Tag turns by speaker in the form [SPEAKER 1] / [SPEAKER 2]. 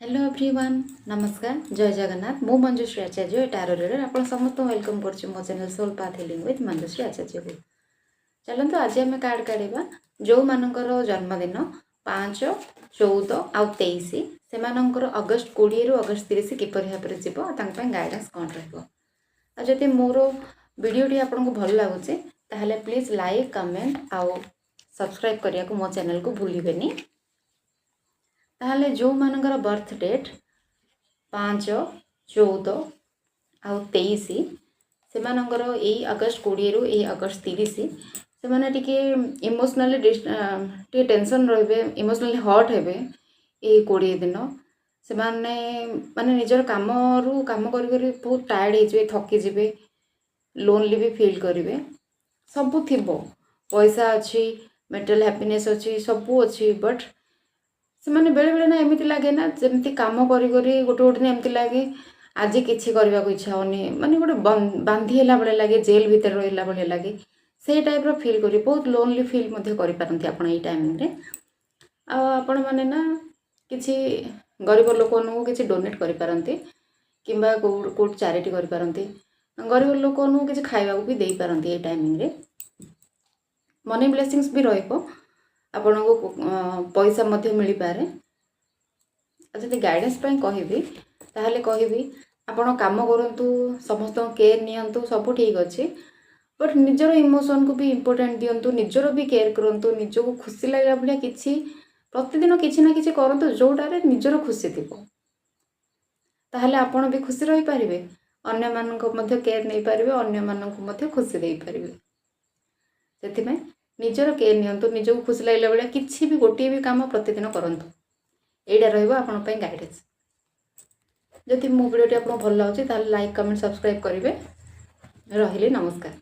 [SPEAKER 1] Hello everyone नमस्कार जय जगन्नाथ मु मंजुश्री आचार्य टारो रीडर आप समस्त वेलकम कर मो channel soul path healing with Manjushree Acharya को चलते आज आम कार्ड काढ़ा जो मानकर जन्मदिन 5, 14 आउ 23 से अगस्ट 20 रु अगस्ट 30 किपर भाव में जीव गाइडेंस कौन रही मोर वीडियोटी आपको भल लगुच प्लीज लाइक कमेंट आउ सब्सक्राइब करने को मो चैनल को भूलिए ताहले जो मानकर बर्थ डेट 5, 14 आउ 23 से मानकर यही अगस्ट 20 रु यही अगस्ट 30 से माने टिके इमोशनली टेंशन रे इमोशनली हर्ट हेबे ये 20 दिन से माने माने निजर काम रु काम करी बहुत टायर्ड हो थकी जिवे लोनली भी फील करेंगे सबू थी पैसा अच्छी मेंटल हैप्पीनेस अच्छी सबू अच्छी बट से मैंने बेले बेले ना एमती लगे ना जमती कम करी गोटे गोटे एमती लगे आज किसी करने को इच्छा होनी माने गोटे बांधीला बेले लगे जेल भितर रहा बेले लगे से टाइप रो फील करी बहुत लोनली फील करपारती आप टाइमिंग आपण मैंने ना किसी गरीब लोक किसी डोनेट करपारती कि कौट चैरिटी करपारती गरीब लोक किसी खावा भी दे पारती टाइमिंग मनी ब्लेसिंग्स भी रही आपण को पैसा मिल पारे जब गाइडेंस कहबी ताहले कहबी आपण काम करंतु समस्त केयर नियंतु सब ठीक अच्छे बट निजर इमोशन को भी इम्पोर्टेंट दिंतु निजर भी केयर करंतु निजको खुशी लगे भाया कि प्रतिदिन किसी ना कि करंतु जोटारे निजर खुशी थी ताहले आपण भी खुशी रही पारिबे अन्य मानक मध्य केयर नहीं पारिबे अन्य मानक मध्य खुशी दे पारिबे सेति निजर केयर नियंतु निजको खुशी लगे भाया किसी भी गोटे भी काम प्रतिदिन करंतु एटा रहिबो आपण पई गाइडेंस जदि मो वीडियोटी आपको भल लगे ताहले लाइक कमेंट सब्सक्राइब करेंगे रहिले नमस्कार।